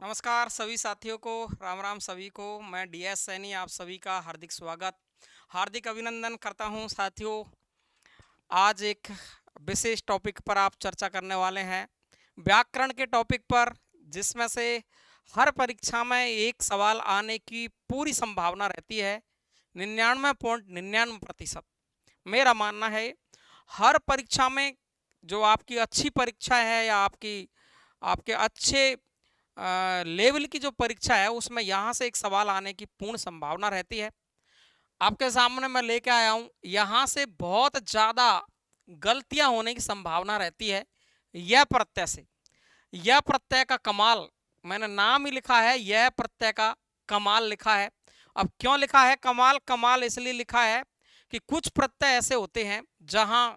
नमस्कार सभी साथियों को, राम राम सभी को। मैं डीएस सैनी आप सभी का हार्दिक स्वागत, हार्दिक अभिनंदन करता हूं। साथियों, आज एक विशेष टॉपिक पर आप चर्चा करने वाले हैं, व्याकरण के टॉपिक पर, जिसमें से हर परीक्षा में एक सवाल आने की पूरी संभावना रहती है। 99.99%। मेरा मानना है हर परीक्षा में, जो आपकी अच्छी परीक्षा है या आपके अच्छे लेवल की जो परीक्षा है, उसमें यहाँ से एक सवाल आने की पूर्ण संभावना रहती है। आपके सामने मैं लेके आया हूँ, यहाँ से बहुत ज़्यादा गलतियाँ होने की संभावना रहती है। यह प्रत्यय से, यह प्रत्यय का कमाल, मैंने नाम ही लिखा है, यह प्रत्यय का कमाल लिखा है। अब क्यों लिखा है कमाल? कमाल इसलिए लिखा है कि कुछ प्रत्यय ऐसे होते हैं जहां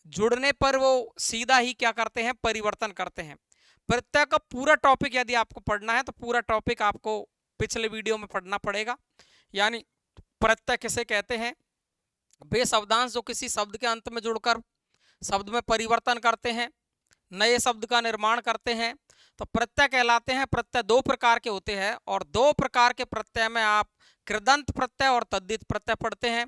जुड़ने पर वो सीधा ही क्या करते हैं, परिवर्तन करते हैं। प्रत्यय का पूरा टॉपिक यदि आपको पढ़ना है तो पूरा टॉपिक आपको पिछले वीडियो में पढ़ना पड़ेगा। यानी प्रत्यय किसे कहते हैं? वे शब्दांश जो किसी शब्द के अंत में जुड़कर शब्द में परिवर्तन करते हैं, नए शब्द का निर्माण करते हैं, तो प्रत्यय कहलाते हैं। प्रत्यय दो प्रकार के होते हैं और दो प्रकार के प्रत्यय में आप कृदंत प्रत्यय और तद्धित प्रत्यय पढ़ते हैं।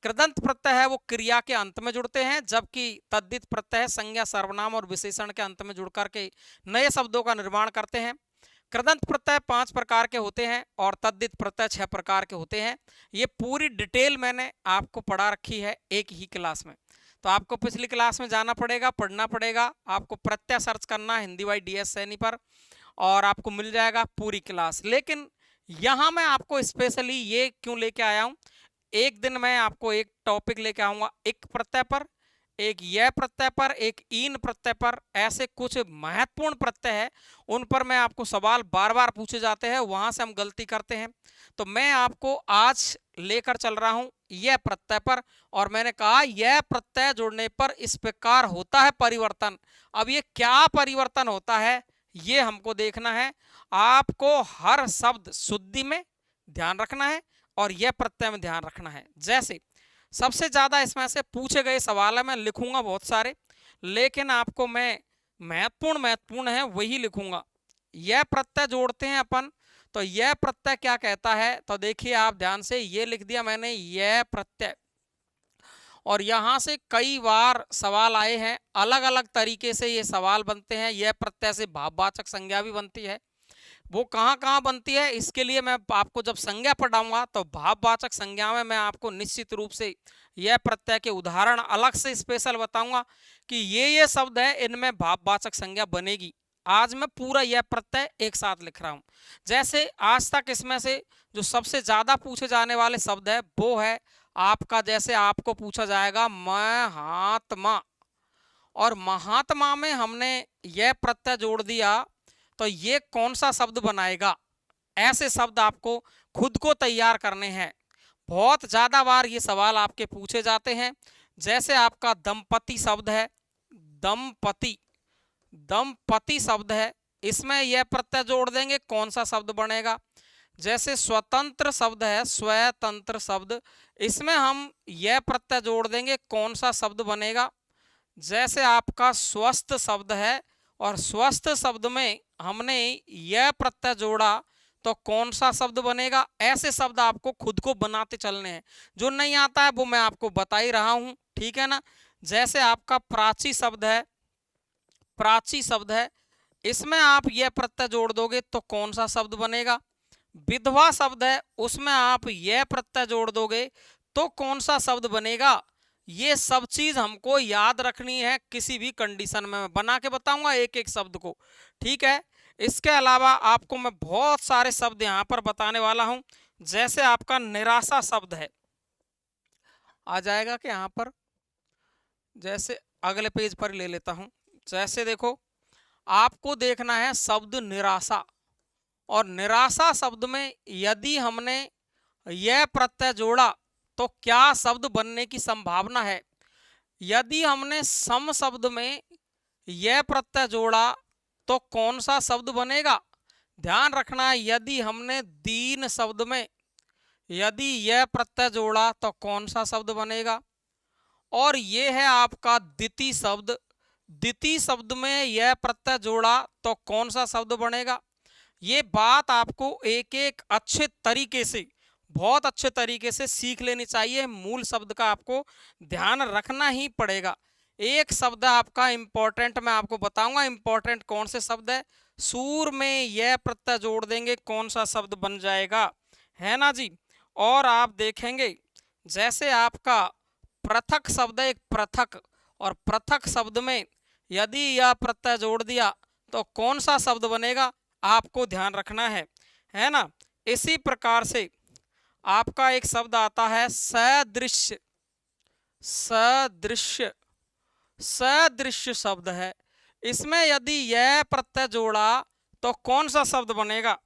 कृदंत प्रत्यय है वो क्रिया के अंत में जुड़ते हैं, जबकि तद्धित प्रत्यय संज्ञा, सर्वनाम और विशेषण के अंत में जुड़कर के नए शब्दों का निर्माण करते हैं। कृदंत प्रत्यय 5 प्रकार के होते हैं और तद्धित प्रत्यय 6 प्रकार के होते हैं। ये पूरी डिटेल मैंने आपको पढ़ा रखी है एक ही क्लास में, तो आपको पिछली क्लास में जाना पड़ेगा, पढ़ना पड़ेगा। आपको प्रत्यय सर्च करना हिंदी बाई डीएस सैनी पर और आपको मिल जाएगा पूरी क्लास। लेकिन यहाँ मैं आपको स्पेशली ये क्यों लेके आया हूँ, एक दिन मैं आपको एक टॉपिक लेके आऊँगा एक प्रत्यय पर, एक यह प्रत्यय पर, एक ईन प्रत्यय पर। ऐसे कुछ महत्वपूर्ण प्रत्यय है, उन पर मैं आपको सवाल बार बार पूछे जाते हैं, वहां से हम गलती करते हैं। तो मैं आपको आज लेकर चल रहा हूं यह प्रत्यय पर, और मैंने कहा यह प्रत्यय जोड़ने पर इस प्रकार होता है परिवर्तन। अब ये क्या परिवर्तन होता है ये हमको देखना है। आपको हर शब्द शुद्धि में ध्यान रखना है और यह प्रत्यय में ध्यान रखना है। जैसे सबसे ज्यादा इसमें से पूछे गए सवाल है, मैं लिखूंगा बहुत सारे, लेकिन आपको मैं महत्वपूर्ण महत्वपूर्ण है वही लिखूंगा। यह प्रत्यय जोड़ते हैं अपन, तो यह प्रत्यय क्या कहता है, तो देखिए आप ध्यान से, ये लिख दिया मैंने यह प्रत्यय। और यहां से कई बार सवाल आए हैं, अलग अलग तरीके से ये सवाल बनते हैं। यह प्रत्यय से भाववाचक संज्ञा भी बनती है। वो कहाँ कहाँ बनती है, इसके लिए मैं आपको जब संज्ञा पढ़ाऊंगा तो भाववाचक संज्ञा में मैं आपको निश्चित रूप से यह प्रत्यय के उदाहरण अलग से स्पेशल बताऊंगा कि ये शब्द है, इनमें भाववाचक संज्ञा बनेगी। आज मैं पूरा यह प्रत्यय एक साथ लिख रहा हूं। जैसे आज तक इसमें से जो सबसे ज्यादा पूछे जाने वाले शब्द है वो है आपका, जैसे आपको पूछा जाएगा महात्मा, और महात्मा में हमने यह प्रत्यय जोड़ दिया, तो ये कौन सा शब्द बनाएगा? ऐसे शब्द आपको खुद को तैयार करने हैं। बहुत ज्यादा बार ये सवाल आपके पूछे जाते हैं। जैसे आपका दंपति शब्द है, दंपति, दंपति शब्द है, इसमें यह प्रत्यय जोड़ देंगे, कौन सा शब्द बनेगा? जैसे स्वतंत्र शब्द है, स्वतंत्र शब्द, इसमें हम यह प्रत्यय जोड़ देंगे, कौन सा शब्द बनेगा? जैसे आपका स्वस्थ शब्द है और स्वस्थ शब्द में हमने यह प्रत्यय जोड़ा, तो कौन सा शब्द बनेगा? ऐसे शब्द आपको खुद को बनाते चलने हैं। जो नहीं आता है वो मैं आपको बता ही रहा हूं, ठीक है ना। जैसे आपका प्राची शब्द है, प्राची शब्द है, इसमें आप यह प्रत्यय जोड़ दोगे तो कौन सा शब्द बनेगा? विधवा शब्द है, उसमें आप यह प्रत्यय जोड़ दोगे तो कौन सा शब्द बनेगा? ये सब चीज हमको याद रखनी है, किसी भी कंडीशन में मैं बना के बताऊंगा एक एक शब्द को, ठीक है। इसके अलावा आपको मैं बहुत सारे शब्द यहाँ पर बताने वाला हूं। जैसे आपका निराशा शब्द है, आ जाएगा कि यहाँ पर, जैसे अगले पेज पर ले लेता हूं। जैसे देखो, आपको देखना है शब्द निराशा, और निराशा शब्द में यदि हमने यह प्रत्यय जोड़ा तो क्या शब्द बनने की संभावना है? यदि हमने सम शब्द में यह प्रत्यय जोड़ा तो कौन सा शब्द बनेगा? ध्यान रखना है, यदि हमने दीन शब्द में यदि यह प्रत्यय जोड़ा तो कौन सा शब्द बनेगा? और यह है आपका द्वितीय शब्द, द्वितीय शब्द में यह प्रत्यय जोड़ा तो कौन सा शब्द बनेगा? ये बात आपको एक एक अच्छे तरीके से, बहुत अच्छे तरीके से सीख लेनी चाहिए। मूल शब्द का आपको ध्यान रखना ही पड़ेगा। एक शब्द आपका इंपॉर्टेंट मैं आपको बताऊंगा, इंपॉर्टेंट कौन से शब्द है। सूर में यह प्रत्यय जोड़ देंगे, कौन सा शब्द बन जाएगा, है ना जी। और आप देखेंगे जैसे आपका पृथक शब्द है, एक पृथक, और पृथक शब्द में यदि यह प्रत्यय जोड़ दिया तो कौन सा शब्द बनेगा, आपको ध्यान रखना है ना। इसी प्रकार से आपका एक शब्द आता है सदृश्य। सदृश्य, सदृश्य शब्द है, इसमें यदि यह प्रत्यय जोड़ा तो कौन सा शब्द बनेगा।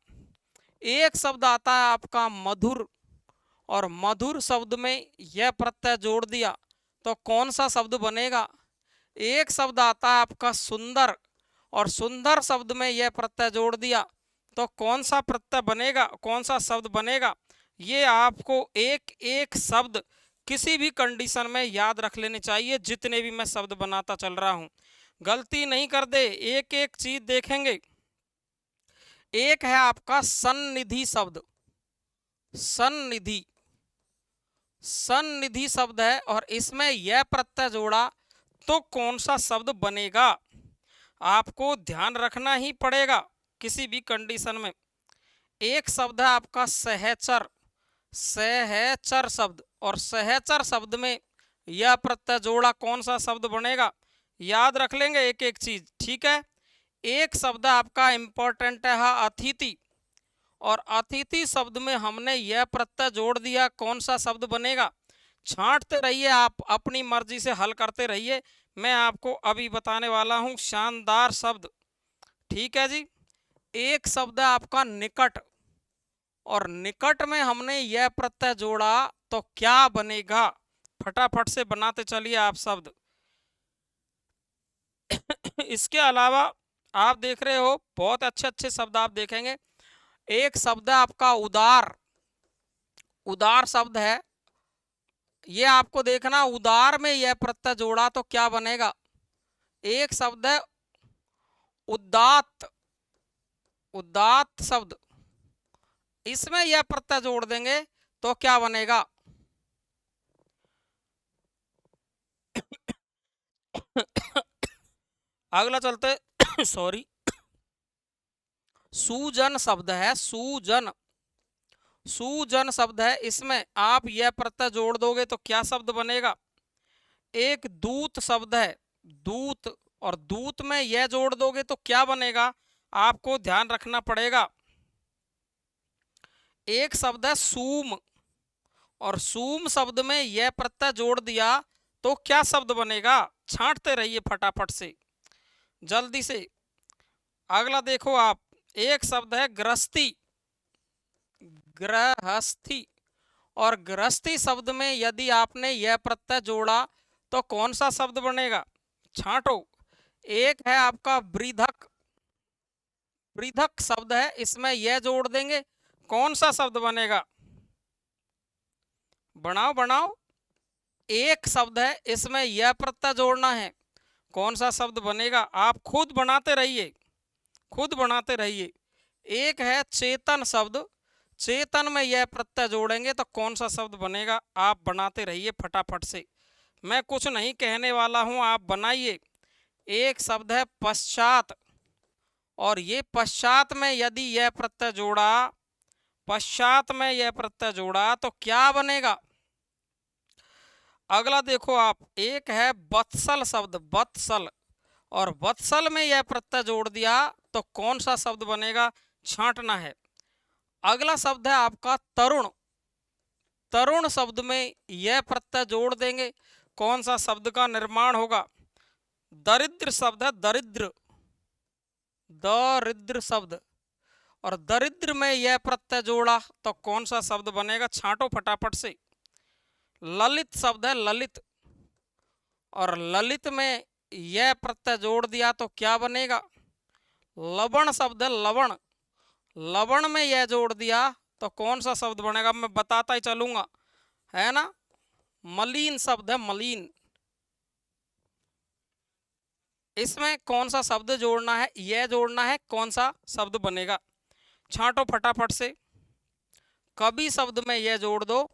एक शब्द आता है आपका मधुर, और मधुर शब्द में यह प्रत्यय जोड़ दिया तो कौन सा शब्द बनेगा। एक शब्द आता है आपका सुंदर, और सुंदर शब्द में यह प्रत्यय जोड़ दिया तो कौन सा प्रत्यय बनेगा, कौन सा शब्द बनेगा। ये आपको एक एक शब्द किसी भी कंडीशन में याद रख लेने चाहिए, जितने भी मैं शब्द बनाता चल रहा हूं, गलती नहीं कर दे। एक एक चीज देखेंगे। एक है आपका सन्निधि शब्द। सन्निधि, सन्निधि शब्द है, और इसमें यह प्रत्यय जोड़ा तो कौन सा शब्द बनेगा, आपको ध्यान रखना ही पड़ेगा किसी भी कंडीशन में। एक शब्द है आपका सहचर। सहचर शब्द, और सहचर शब्द में यह प्रत्यय जोड़ा कौन सा शब्द बनेगा, याद रख लेंगे एक एक चीज, ठीक है। एक शब्द आपका इंपॉर्टेंट है अतिथि, और अतिथि शब्द में हमने यह प्रत्यय जोड़ दिया, कौन सा शब्द बनेगा। छांटते रहिए, आप अपनी मर्जी से हल करते रहिए, मैं आपको अभी बताने वाला हूं शानदार शब्द, ठीक है जी। एक शब्द है आपका निकट, और निकट में हमने यह प्रत्यय जोड़ा तो क्या बनेगा, फटाफट से बनाते चलिए आप शब्द। इसके अलावा आप देख रहे हो बहुत अच्छे अच्छे शब्द आप देखेंगे। एक शब्द है आपका उदार। उदार शब्द है, ये आपको देखना, उदार में यह प्रत्यय जोड़ा तो क्या बनेगा। एक शब्द है उदात्त। उदात्त शब्द, इसमें यह प्रत्यय जोड़ देंगे तो क्या बनेगा। अगला चलते सॉरी, सूजन शब्द है। सूजन, सूजन शब्द है, इसमें आप यह प्रत्यय जोड़ दोगे तो क्या शब्द बनेगा। एक दूत शब्द है, दूत, और दूत में यह जोड़ दोगे तो क्या बनेगा, आपको ध्यान रखना पड़ेगा। एक शब्द है सूम, और सूम शब्द में यह प्रत्यय जोड़ दिया तो क्या शब्द बनेगा, छांटते रहिए फटाफट से, जल्दी से। अगला देखो आप, एक शब्द है गृहस्थी। गृहस्थी, और गृहस्थी शब्द में यदि आपने यह प्रत्यय जोड़ा तो कौन सा शब्द बनेगा, छांटो। एक है आपका वृद्धक। वृद्धक शब्द है, इसमें यह जोड़ देंगे, कौन सा शब्द बनेगा, बनाओ बनाओ। एक शब्द है, इसमें यह प्रत्यय जोड़ना है, कौन सा शब्द बनेगा, आप खुद बनाते रहिए, खुद बनाते रहिए। एक है चेतन शब्द। चेतन में यह प्रत्यय जोड़ेंगे तो कौन सा शब्द बनेगा, आप बनाते रहिए फटाफट से, मैं कुछ नहीं कहने वाला हूं, आप बनाइए। एक शब्द है पश्चात, और ये पश्चात में यदि यह प्रत्यय जोड़ा, पश्चात में यह प्रत्यय जोड़ा तो क्या बनेगा। अगला देखो आप, एक है वत्सल शब्द। वत्सल, और वत्सल में यह प्रत्यय जोड़ दिया तो कौन सा शब्द बनेगा, छांटना है। अगला शब्द है आपका तरुण। तरुण शब्द में यह प्रत्यय जोड़ देंगे, कौन सा शब्द का निर्माण होगा। दरिद्र शब्द है, दरिद्र। दरिद्र शब्द, और दरिद्र में यह प्रत्यय जोड़ा तो कौन सा शब्द बनेगा, छांटो फटाफट से। ललित शब्द है, ललित, और ललित में यह प्रत्यय जोड़ दिया तो क्या बनेगा। लवण शब्द है, लवण। लवण में यह जोड़ दिया तो कौन सा शब्द बनेगा, मैं बताता ही चलूंगा, है ना। मलिन शब्द है, मलिन। इसमें कौन सा शब्द जोड़ना है, यह जोड़ना है, कौन सा शब्द बनेगा। छांटो फटाफट से, कभी शब्द में यह जोड़ दो,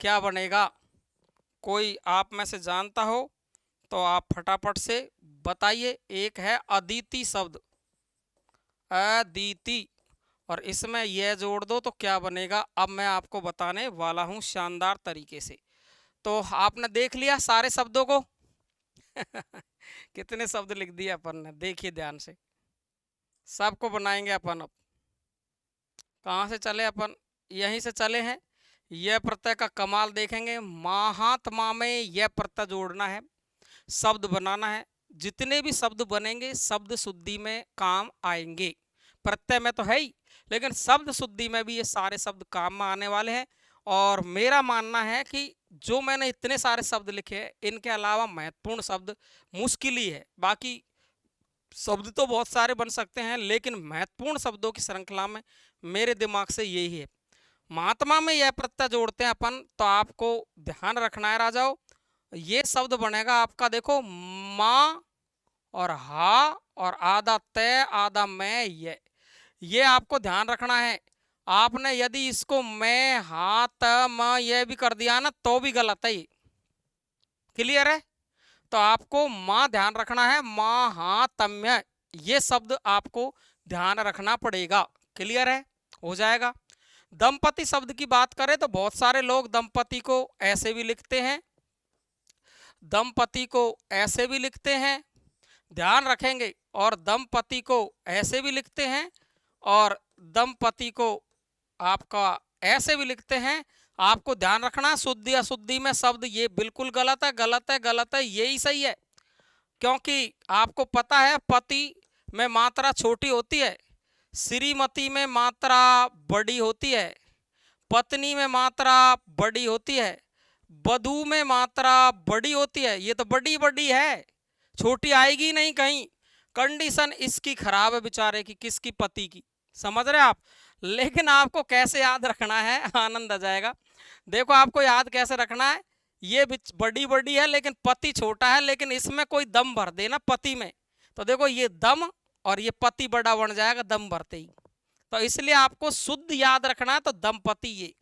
क्या बनेगा? कोई आप में से जानता हो तो आप फटाफट से बताइए। एक है अदिति शब्द, अदिति, और इसमें यह जोड़ दो तो क्या बनेगा? अब मैं आपको बताने वाला हूं शानदार तरीके से। तो आपने देख लिया सारे शब्दों को? कितने शब्द लिख दिए अपन ने, देखिए ध्यान से, सबको बनाएंगे अपन। अब कहाँ से चले अपन? यहीं से चले हैं। यह प्रत्यय का कमाल देखेंगे। महात्मा में यह प्रत्यय जोड़ना है, शब्द बनाना है। जितने भी शब्द बनेंगे शब्द शुद्धि में काम आएंगे। प्रत्यय में तो है ही, लेकिन शब्द शुद्धि में भी ये सारे शब्द काम में आने वाले हैं। और मेरा मानना है कि जो मैंने इतने सारे शब्द लिखे हैं, इनके अलावा महत्वपूर्ण शब्द मुश्किल ही है। बाकी शब्द तो बहुत सारे बन सकते हैं, लेकिन महत्वपूर्ण शब्दों की श्रृंखला में मेरे दिमाग से यही है। महात्मा में यह प्रत्यय जोड़ते हैं अपन, तो आपको ध्यान रखना है राजाओं, ये शब्द बनेगा आपका, देखो, माँ और हा और आधा तय आधा मैं, ये आपको ध्यान रखना है। आपने यदि इसको मैं हा त म ये भी कर दिया ना तो भी गलत है। क्लियर है? तो आपको माँ ध्यान रखना है, माँ हा तम्य, ये शब्द आपको ध्यान रखना पड़ेगा। क्लियर है? हो जाएगा। दंपति शब्द की बात करें तो बहुत सारे लोग दंपति को ऐसे भी लिखते हैं, दंपति को ऐसे भी लिखते हैं, ध्यान रखेंगे। और दंपति को ऐसे भी लिखते हैं, और दंपति को आपका ऐसे भी लिखते हैं। आपको ध्यान रखना, शुद्धि अशुद्धि में शब्द ये बिल्कुल गलत है, गलत है, गलत है, यही सही है। क्योंकि आपको पता है पति में मात्रा छोटी होती है, श्रीमती में मात्रा बड़ी होती है, पत्नी में मात्रा बड़ी होती है, वधू में मात्रा बड़ी होती है। ये तो बड़ी बड़ी है, छोटी आएगी नहीं कहीं। कंडीशन इसकी खराब है बेचारे की, किसकी? पति की। समझ रहे आप? लेकिन आपको कैसे याद रखना है, आनंद आ जाएगा। देखो आपको याद कैसे रखना है, ये बड़ी बड़ी है लेकिन पति छोटा है, लेकिन इसमें कोई दम भर देना पति में, तो देखो ये दम और ये पति बड़ा बन जाएगा दम भरते ही। तो इसलिए आपको शुद्ध याद रखना है, तो दंपति ये।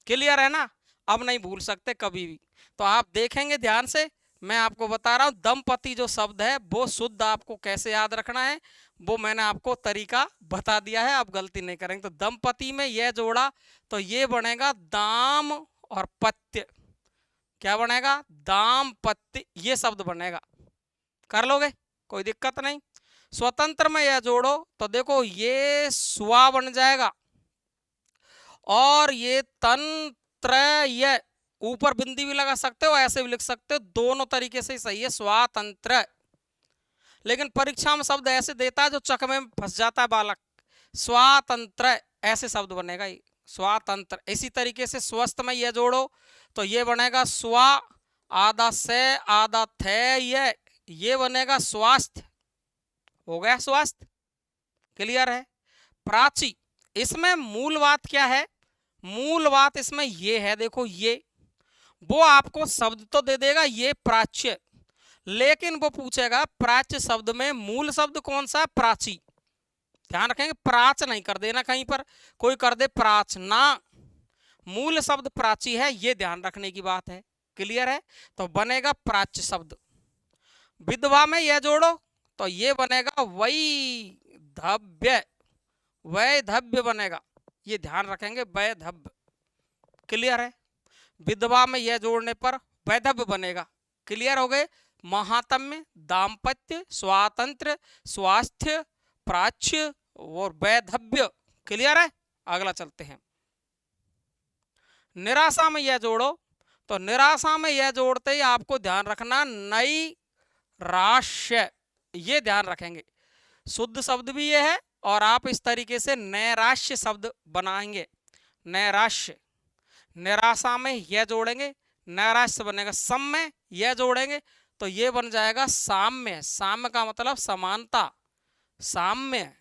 क्लियर है ना? अब नहीं भूल सकते कभी भी। तो आप देखेंगे ध्यान से, मैं आपको बता रहा हूं दंपति जो शब्द है वो शुद्ध आपको कैसे याद रखना है, वो मैंने आपको तरीका बता दिया है। आप गलती नहीं करेंगे। तो दंपति में यह जोड़ा तो ये बनेगा दाम और पत्य। क्या बनेगा? दाम पत्य, ये शब्द बनेगा। कर लोगे? कोई दिक्कत नहीं। स्वतंत्र में यह जोड़ो तो देखो ये स्वा बन जाएगा, और ये तंत्र, ये ऊपर बिंदी भी लगा सकते हो, ऐसे भी लिख सकते हो, दोनों तरीके से सही है, स्वातंत्र। लेकिन परीक्षा में शब्द ऐसे देता है जो चकमे में फंस जाता है बालक। स्वातंत्र ऐसे शब्द बनेगा ये, स्वातंत्र। इसी तरीके से स्वस्थ में यह जोड़ो तो ये बनेगा स्वा आधा से आधा थे, ये बनेगा स्वास्थ्य। हो गया स्वास्थ्य। क्लियर है? प्राची, इसमें मूल बात क्या है? मूल बात इसमें ये है, देखो ये, वो आपको शब्द तो दे देगा ये प्राच्य, लेकिन वो पूछेगा प्राच्य शब्द में मूल शब्द कौन सा है? प्राची। ध्यान रखेंगे, प्राच नहीं कर देना कहीं पर, कोई कर दे प्राच ना, मूल शब्द प्राची है, ये ध्यान रखने की बात है। क्लियर है? तो बनेगा प्राच्य शब्द। विधवा में यह जोड़ो तो ये बनेगा वैधव्य, वैधव्य बनेगा, ये ध्यान रखेंगे, वैधव्य। क्लियर है? विधवा में यह जोड़ने पर वैधव्य बनेगा। क्लियर हो गए? महात्म्य, दाम्पत्य, स्वातंत्र, स्वास्थ्य, प्राच्य और वैधव्य। क्लियर है? अगला चलते हैं। निराशा में यह जोड़ो तो निराशा में यह जोड़ते ही आपको ध्यान रखना नई राश्य, ये ध्यान रखेंगे। शुद्ध शब्द भी ये है, और आप इस तरीके से नैराश्य शब्द बनाएंगे। नैराश्य, निराशा में यह जोड़ेंगे, नैराश्य बनेगा। सम में यह जोड़ेंगे तो ये बन जाएगा साम्य, साम्य का मतलब समानता, साम्य।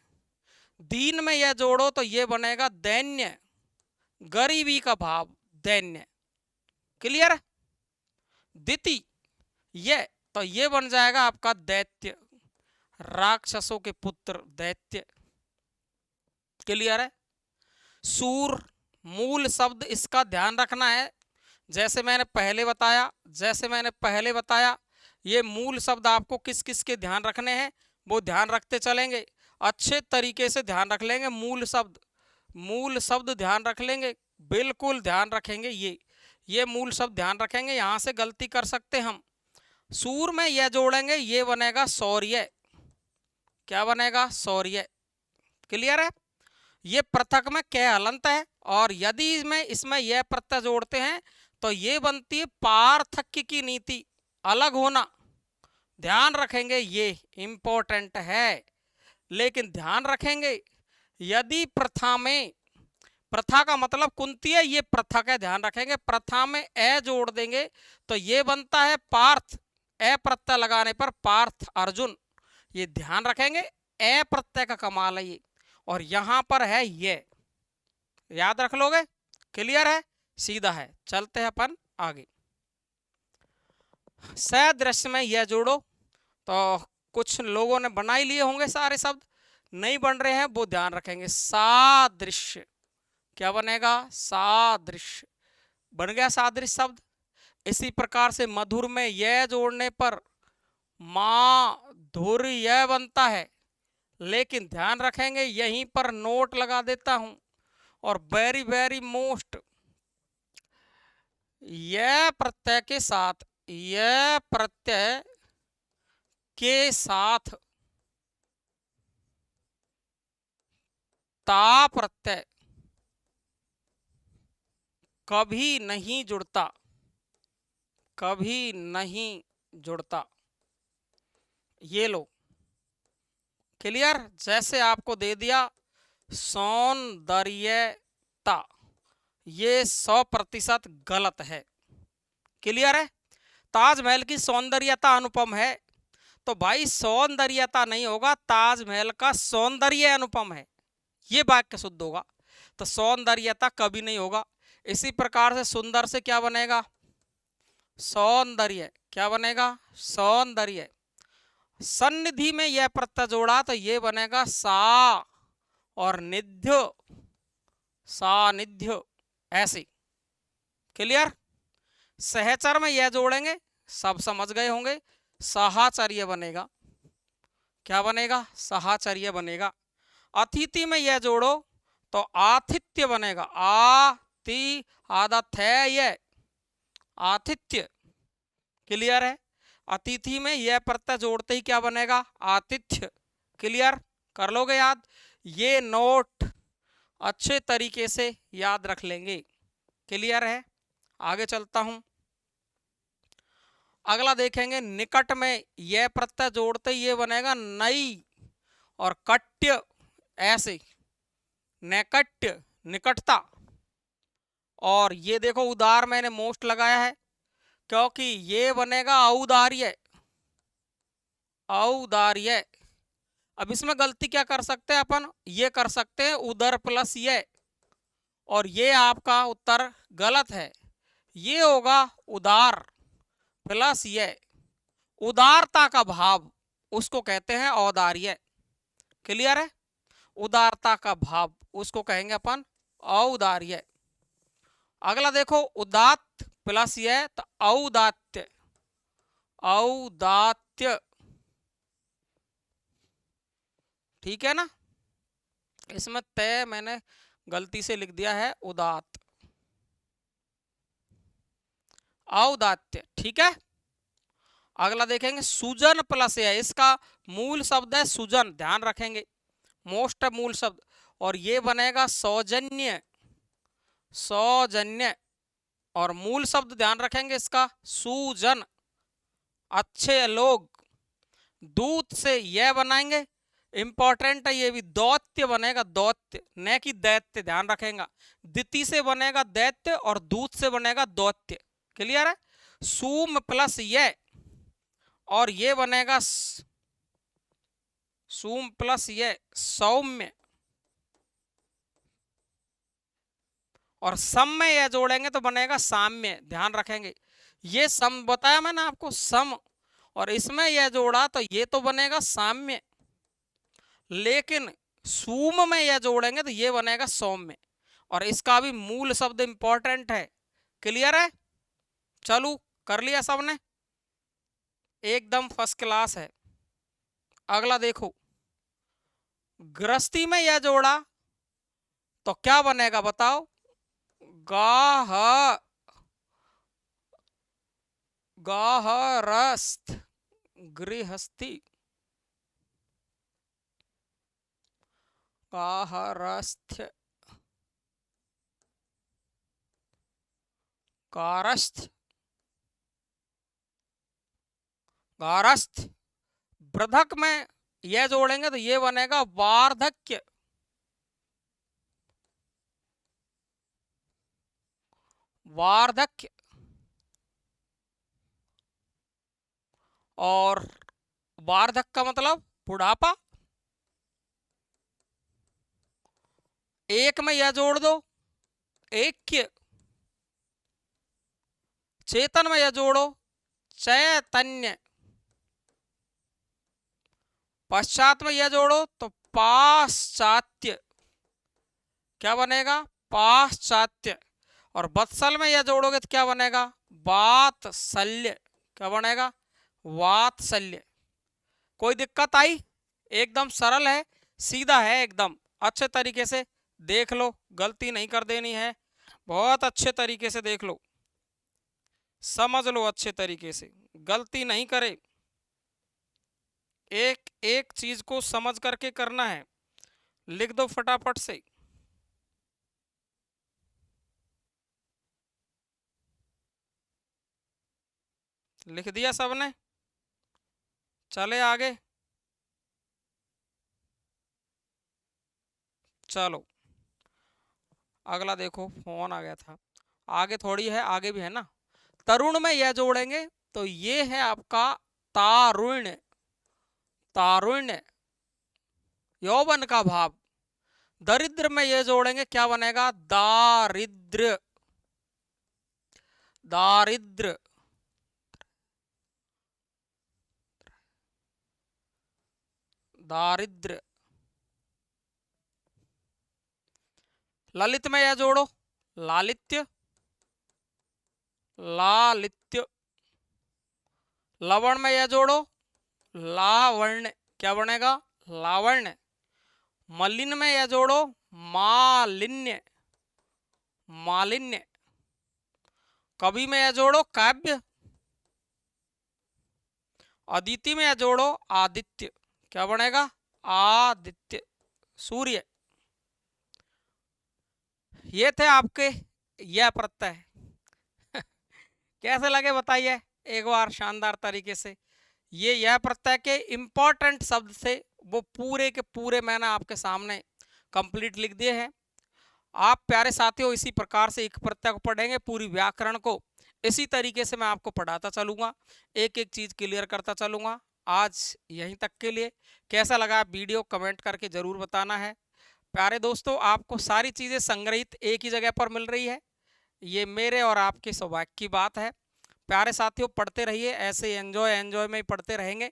दीन में यह जोड़ो तो ये बनेगा दैन्य, गरीबी का भाव, दैन्य। क्लियर? दिति, ये तो ये बन जाएगा आपका दैत्य, राक्षसों के पुत्र, दैत्य। क्लियर है। सूर मूल शब्द, इसका ध्यान रखना है। जैसे मैंने पहले बताया ये मूल शब्द आपको किस किस के ध्यान रखने हैं वो ध्यान रखते चलेंगे, अच्छे तरीके से ध्यान रख लेंगे। मूल शब्द ध्यान रख लेंगे, बिल्कुल ध्यान रखेंगे। ये मूल शब्द ध्यान रखेंगे, यहां से गलती कर सकते हम। सूर में यह जोड़ेंगे, ये बनेगा शौर्य। क्या बनेगा? शौर्य। क्लियर है। ये पृथक में कै हलंत है, और यदि इसमें यह प्रत्यय जोड़ते हैं तो ये बनती है पार्थक्य की नीति, अलग होना। ध्यान रखेंगे, ये इंपॉर्टेंट है। लेकिन ध्यान रखेंगे यदि प्रथा का मतलब कुंती है, ये पृथक है, ध्यान रखेंगे। प्रथा में ए जोड़ देंगे तो ये बनता है पार्थ, ए प्रत्यय लगाने पर पार्थ अर्जुन। ये ध्यान रखेंगे, ए प्रत्यय का कमाल है ये। और यहां पर है ये, याद रख लोगे। क्लियर है, सीधा है। चलते हैं अपन आगे। सदृश्य में यह जोड़ो, तो कुछ लोगों ने बना ही लिए होंगे सारे शब्द, नहीं बन रहे हैं वो ध्यान रखेंगे। सादृश्य, क्या बनेगा? सादृश्य बन गया सादृश्य शब्द। इसी प्रकार से मधुर में यह जोड़ने पर माधुर्य बनता है। लेकिन ध्यान रखेंगे, यहीं पर नोट लगा देता हूं, और वेरी वेरी मोस्ट, यह प्रत्यय के साथ ता प्रत्यय कभी नहीं जुड़ता, कभी नहीं जुड़ता। ये लो, क्लियर। जैसे आपको दे दिया सौंदर्यता, ये 100% गलत है। क्लियर है। ताजमहल की सौंदर्यता अनुपम है, तो भाई सौंदर्यता नहीं होगा, ताजमहल का सौंदर्य अनुपम है, ये वाक्य शुद्ध होगा। तो सौंदर्यता कभी नहीं होगा। इसी प्रकार से सुंदर से क्या बनेगा? सौंदर्य। क्या बनेगा? सौंदर्य। सन्निधि में यह प्रत्यय जोड़ा तो ये बनेगा सा, और निध्य, सानिध्य, ऐसे। क्लियर। सहचर में यह जोड़ेंगे, सब समझ गए होंगे, साहचर्य बनेगा। क्या बनेगा? साहचर्य बनेगा। अतिथि में यह जोड़ो तो आतिथ्य बनेगा। आति आदत है ये, आतिथ्य। क्लियर है। अतिथि में यह प्रत्यय जोड़ते ही क्या बनेगा? आतिथ्य। क्लियर, कर लोगे याद। ये नोट अच्छे तरीके से याद रख लेंगे। क्लियर है। आगे चलता हूं। अगला देखेंगे, निकट में यह प्रत्यय जोड़ते ही ये बनेगा नई, और कट्य, ऐसे। नैकट्य, निकटता। और ये देखो उदार मैंने मोस्ट लगाया है, क्योंकि ये बनेगा औदार्य, औदार्य। अब इसमें गलती क्या कर सकते हैं अपन? ये कर सकते हैं उदर प्लस ये, और ये आपका उत्तर गलत है। ये होगा उदार प्लस ये। उदारता का भाव उसको कहते हैं औदार्य। क्लियर है। उदारता का भाव उसको कहेंगे अपन औदार्य। अगला देखो, उदात्त प्लस ये तो औदात्य, औदात्य। ठीक है ना। इसमें तय मैंने गलती से लिख दिया है उदात्त, औदात्य। ठीक है। अगला देखेंगे, सुजन प्लस है, इसका मूल शब्द है सुजन, ध्यान रखेंगे, मोस्ट मूल शब्द। और ये बनेगा सौजन्य, सौजन्य। और मूल शब्द ध्यान रखेंगे इसका सुजन, अच्छे लोग। दूत से यह बनाएंगे, इंपॉर्टेंट है ये भी, दौत्य बनेगा, दौत्य, न कि दैत्य, ध्यान रखेगा। दिति से बनेगा दैत्य, और दूत से बनेगा दौत्य। क्लियर है। सूम प्लस ये, और ये बनेगा सूम प्लस ये सौम्य, और सम में यह जोड़ेंगे तो बनेगा साम्य, ध्यान रखेंगे। ये सम बताया मैंने आपको, सम, और इसमें यह जोड़ा तो ये तो बनेगा साम्य। लेकिन सूम में यह जोड़ेंगे तो ये बनेगा सौम्य, और इसका भी मूल शब्द इंपॉर्टेंट है। क्लियर है? चलो, कर लिया सबने, एकदम फर्स्ट क्लास है। अगला देखो, गृहस्थी में यह जोड़ा तो क्या बनेगा बताओ? गाह गाहरस्थ, गृहस्थी, गाहरस्थ, गारस्थ, गारस्थ। वृद्धक में यह जोड़ेंगे तो ये बनेगा वार्धक्य, वार्धक्य। और वार्धक का मतलब बुढ़ापा। एक में यह जोड़ दो, ऐक्य। चेतन में यह जोड़ो, चैतन्य। पश्चात में यह जोड़ो तो पाश्चात्य, क्या बनेगा? पाश्चात्य। और वत्सल में यह जोड़ोगे तो क्या बनेगा? वात्सल्य, क्या बनेगा? वात्सल्य। कोई दिक्कत आई? एकदम सरल है, सीधा है एकदम, अच्छे तरीके से देख लो, गलती नहीं कर देनी है, बहुत अच्छे तरीके से देख लो, समझ लो अच्छे तरीके से, गलती नहीं करे, एक एक चीज को समझ करके करना है। लिख दो फटाफट से। लिख दिया सबने? चले आगे। चलो अगला देखो, फोन आ गया था, आगे थोड़ी है, आगे भी है ना। तरुण में यह जोड़ेंगे तो ये है आपका तारुण्य, तारुण्य, यौवन का भाव। दरिद्र में यह जोड़ेंगे क्या बनेगा? दारिद्र, दारिद्र। दारिद्र। ललित में यह जोड़ो, लालित्य, लालित्य। लवण में यह जोड़ो, लावण्य, क्या बनेगा? लावण्य। मलिन में यह जोड़ो, मालिन्य, मालिन्य। कवि में यह जोड़ो, काव्य। अदिति में यह जोड़ो, आदित्य, क्या बनेगा? आदित्य, सूर्य। ये थे आपके यह प्रत्यय। कैसे लगे बताइए एक बार शानदार तरीके से। ये यह प्रत्यय के इंपॉर्टेंट शब्द से वो पूरे के पूरे मैंने आपके सामने कंप्लीट लिख दिए हैं। आप प्यारे साथियों इसी प्रकार से एक प्रत्यय को पढ़ेंगे, पूरी व्याकरण को इसी तरीके से मैं आपको पढ़ाता चलूंगा, एक एक चीज क्लियर करता चलूंगा। आज यहीं तक के लिए, कैसा लगा वीडियो कमेंट करके जरूर बताना है। प्यारे दोस्तों, आपको सारी चीजें संग्रहित एक ही जगह पर मिल रही है, ये मेरे और आपके सौभाग्य की बात है। प्यारे साथियों पढ़ते रहिए, ऐसे एंजॉय एंजॉय में ही पढ़ते रहेंगे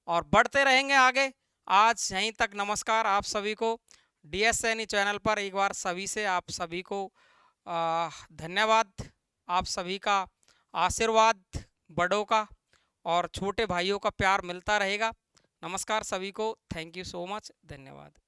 और बढ़ते रहेंगे आगे। आज यहीं तक, नमस्कार आप सभी को। DS सैनी चैनल पर एक बार सभी से आप सभी को धन्यवाद। आप सभी का आशीर्वाद, बड़ों का और छोटे भाइयों का प्यार मिलता रहेगा। नमस्कार सभी को, थैंक यू सो मच, धन्यवाद।